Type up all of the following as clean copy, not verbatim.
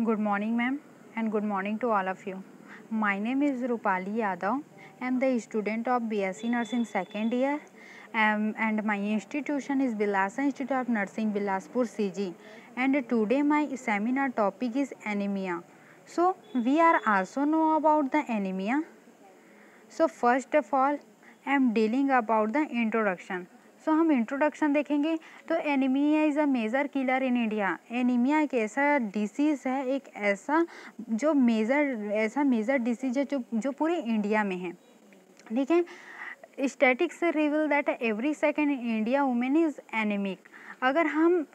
Good morning, ma'am, and good morning to all of you. My name is Rupali Yadav. I am the student of BSc Nursing second year, and my institution is Bilasa Institute of Nursing, Bilaspur CG. And today my seminar topic is anemia. So we are also know about the anemia. So first of all, I am dealing about the introduction. सो हम introduction देखेंगे तो anaemia is a major killer in India. Anaemia एक ऐसा disease है, एक ऐसा जो major disease है जो पूरे इंडिया में है। ठीक है। Statics reveal that every second India women is anaemic. अगर हम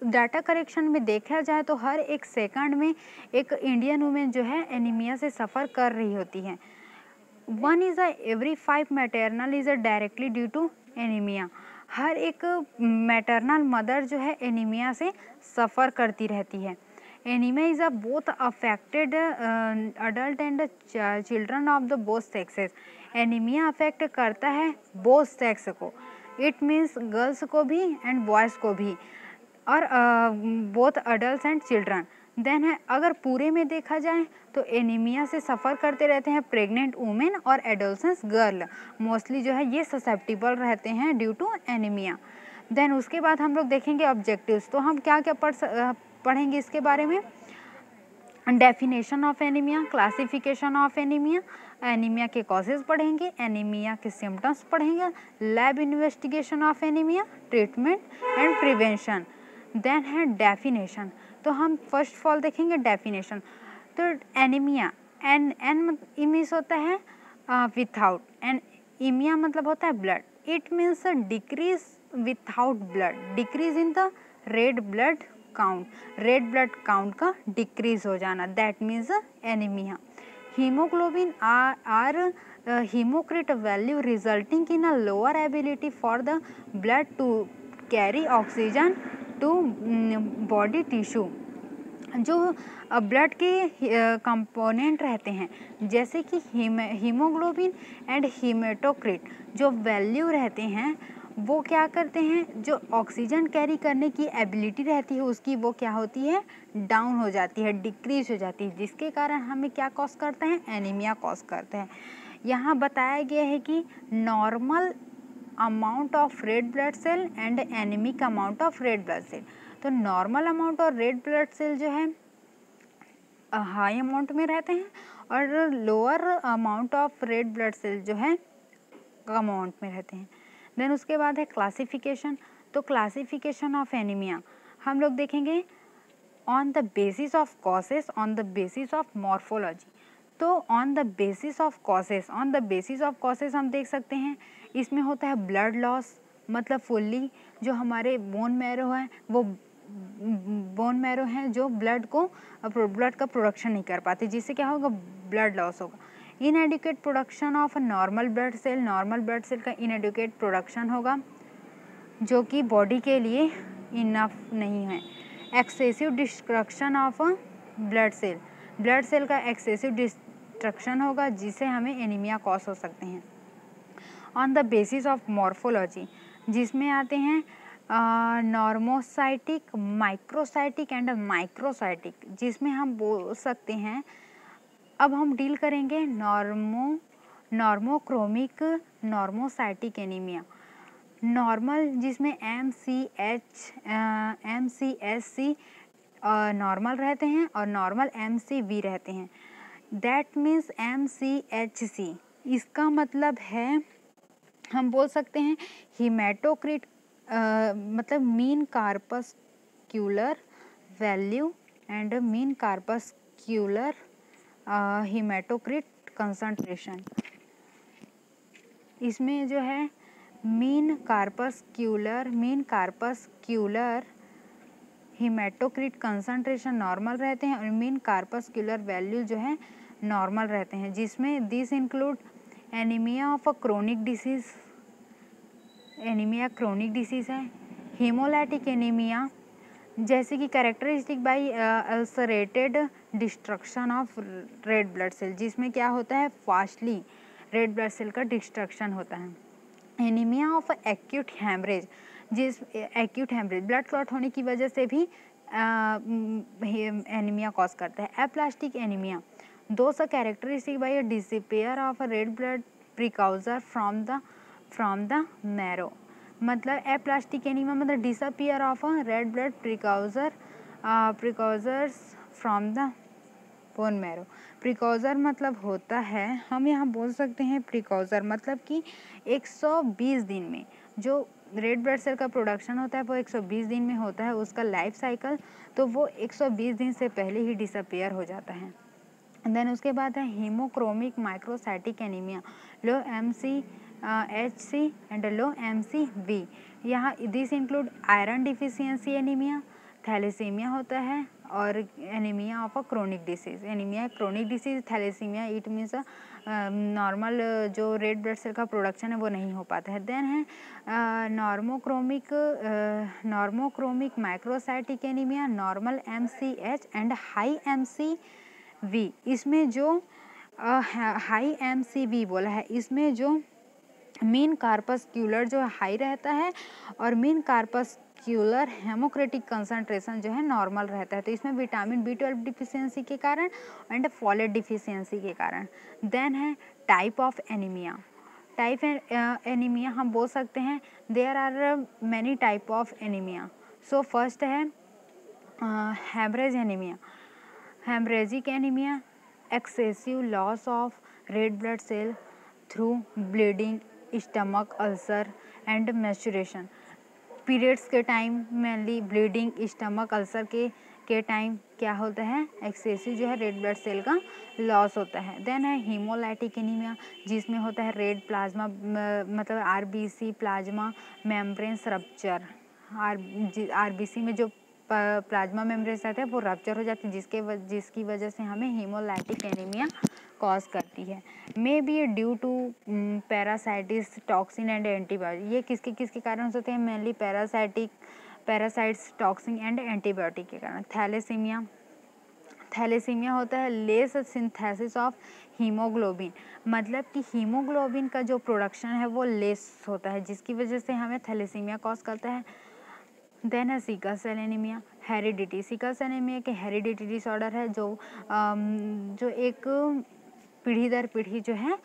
डाटा करेक्शन में देखा जाए तो हर एक सेकंड में एक इंडियन वुमेन जो है एनीमिया से सफ़र कर रही होती है। One is a every 5 maternal is a directly due to anaemia. हर एक मैटरनल मदर जो है एनीमिया से सफ़र करती रहती है। Anaemia is a both affected adult and children of the both sexes. Anaemia affect करता है बोथ सेक्स को, इट मीन्स गर्ल्स को भी एंड बॉयज़ को भी, और both adult and children. Then है अगर पूरे में देखा जाए तो एनीमिया से सफ़र करते रहते हैं प्रेग्नेंट वुमेन और एडोलसेंस गर्ल, मोस्टली जो है ये ससेप्टिबल रहते हैं ड्यू टू एनीमिया। देन उसके बाद हम लोग देखेंगे ऑब्जेक्टिव्स। तो हम क्या क्या पढ़ेंगे इसके बारे में। Definition of anaemia, classification of anaemia, anaemia के कॉजेज पढ़ेंगे, एनीमिया के सिम्टम्स पढ़ेंगे, lab investigation of anaemia, treatment and prevention. Then है डेफिनेशन। तो हम फर्स्ट ऑफ ऑल देखेंगे डेफिनेशन। तो एनीमिया एन मीन्स होता है विथआउट, एंड इमिया मतलब होता है blood. It means decrease without blood, decrease in the red blood count, red blood count का डिक्रीज हो जाना, that means anaemia. Haemoglobin are hematocrit value resulting in a lower ability for the blood to carry oxygen to body tissue। जो blood के component रहते हैं जैसे कि haemoglobin and haematocrit, जो वैल्यू रहते हैं वो क्या करते हैं, जो ऑक्सीजन कैरी करने की एबिलिटी रहती है उसकी वो क्या होती है, डाउन हो जाती है, डिक्रीज हो जाती है, जिसके कारण हमें क्या कॉज करते हैं, एनीमिया कॉज करते हैं। यहाँ बताया गया है कि normal amount of red blood cell and anaemic amount of red blood cell. तो नॉर्मल अमाउंट और रेड ब्लड सेल जो है हाई अमाउंट में रहते हैं और lower amount of red blood cell जो है कम अमाउंट में रहते हैं। देन उसके बाद है क्लासिफिकेशन। तो क्लासिफिकेशन ऑफ एनीमिया हम लोग देखेंगे on the basis of causes, on the basis of morphology. तो on the basis of causes, on the basis of causes हम देख सकते हैं इसमें होता है ब्लड लॉस, मतलब फुल्ली जो हमारे बोन मैरो है वो बोन मैरो हैं जो ब्लड का प्रोडक्शन नहीं कर पाते, जिससे क्या होगा, ब्लड लॉस होगा। Inadequate production of normal blood cell, normal blood cell का इनएडिक्वेट प्रोडक्शन होगा जो कि बॉडी के लिए इनफ नहीं है। Excessive destruction of blood cell, blood cell का एक्सेसिव डिस्ट्रक्शन होगा जिससे हमें एनीमिया कॉज हो सकते हैं। On the basis of morphology जिसमें आते हैं नॉर्मोसाइटिक, माइक्रोसाइटिक एंड माइक्रोसाइटिक, जिसमें हम बोल सकते हैं, अब हम डील करेंगे नॉर्मोक्रोमिक नॉर्मोसाइटिक एनीमिया। नॉर्मल जिसमें MCSC नॉर्मल रहते हैं और नॉर्मल MCV रहते हैं, दैट मीन्स MCHC इसका मतलब है हम बोल सकते हैं हीमेटोक्रिट मतलब mean corpuscular value and mean corpuscular haematocrit concentration. इसमें जो है mean corpuscular haematocrit concentration normal रहते हैं और मीन कार्पस्क्यूलर वैल्यू जो है नॉर्मल रहते हैं, जिसमें this include anaemia of a chronic disease, anaemia chronic disease है। हीमोलाइटिक एनीमिया जैसे कि characteristic by ulcerated destruction of red blood cell, जिसमें क्या होता है, फास्टली रेड ब्लड सेल का डिस्ट्रक्शन होता है। एनीमिया ऑफ एक्यूट हेमरेज, जिस एक्यूट हेमरेज ब्लड क्लॉट होने की वजह से भी एनीमिया कॉज करता है। Aplastic anaemia those a characteristic by a disappear of a red blood प्रिकॉजर from the marrow. मतलब एप्लास्टिक एनीमिया मतलब disappear of a red blood precursors from the bone marrow. Precursor मतलब होता है, हम यहाँ बोल सकते हैं प्रिकॉजर मतलब कि 120 दिन में जो रेड ब्लड सेल का प्रोडक्शन होता है वो 120 दिन में होता है उसका लाइफ साइकिल, तो वो 120 दिन से पहले ही डिसअपियर हो जाता है। देन उसके बाद है haemochromic microcytic anaemia, low MCHC and low MCV। यहाँ this include iron deficiency anaemia, thalassaemia होता है और anaemia of a chronic disease. Anaemia chronic disease, thalassaemia it means normal जो रेड ब्लड सेल का प्रोडक्शन है वो नहीं हो पाता है। देन है normochromic microcytic anaemia, normal MCH and high MCV। इसमें जो हाई MCV बोला है, इसमें जो मीन कार्पस्क्यूलर जो हाई रहता है और मीन कार्पस्क्यूलर हेमोक्रेटिक कंसंट्रेशन जो है नॉर्मल रहता है। तो इसमें विटामिन B12 डिफिशियंसी के कारण एंड फॉलेट डिफिशियंसी के कारण। देन है type of anaemia. Type anaemia हम बोल सकते हैं there are many type of anaemia. So first है haemorrhage anaemia. Haemorrhagic anaemia excessive loss of red blood cell through bleeding, stomach ulcer and menstruation. Periods के time mainly bleeding, stomach ulcer के time क्या होता है, excessive जो है red blood cell का loss होता है। देन है हीमोलाइटिक एनीमिया जिसमें होता है रेड प्लाज्मा मतलब RBC plasma membranes rupture. RBC में जो प्लाज्मा मेम्ब्रेन्स रहता है वो रप्चर हो जाती है जिसकी वजह से हमें हीमोलाइटिक एनीमिया कॉज करती है। May be due to parasites, toxin and antibiotic. ये किसके कारण होते हैं, mainly parasites, toxin and antibiotic के कारण। थैलेसीमिया होता है लेस सिंथेसिस ऑफ हीमोग्लोबिन, मतलब कि हीमोग्लोबिन का जो प्रोडक्शन है वो लेस होता है जिसकी वजह से हमें थैलेसीमिया कॉज करता है। देन है sickle cell anaemia, heredity. Sickle cell anaemia के हेरिडिटी डिसऑर्डर है जो एक पीढ़ी दर पीढ़ी जो है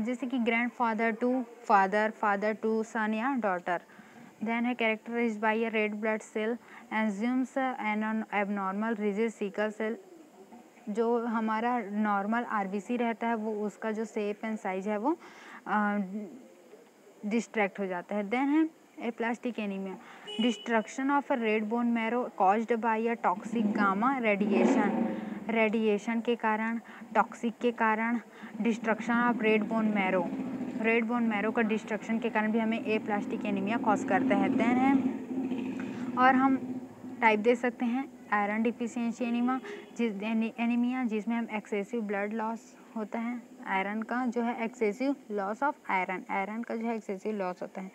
जैसे कि grandfather to father, father to son या डॉटर। देन है characterised by a red blood cell enzymes and abnormal rigid sickle cell. जो हमारा नॉर्मल RBC रहता है वो उसका जो शेप एंड साइज है वो डिस्ट्रैक्ट हो जाता है। देन है aplastic anaemia, destruction of a red bone marrow caused by a toxic gamma radiation के कारण, टॉक्सिक के कारण, destruction of red bone marrow का डिस्ट्रक्शन के कारण भी हमें एप्लास्टिक एनीमिया कॉज करता है। देन है और हम टाइप दे सकते हैं आयरन डिफिशियंसी एनीमिया जिसमें हम एक्सेसिव ब्लड लॉस होता है, आयरन का जो है एक्सेसिव लॉस ऑफ आयरन का जो है एक्सेसिव लॉस होता है।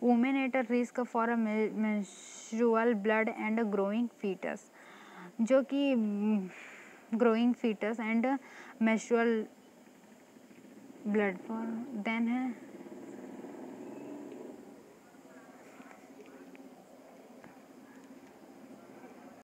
Women at a risk for a menstrual blood and growing foetus, जो कि growing foetus and menstrual blood for. Then है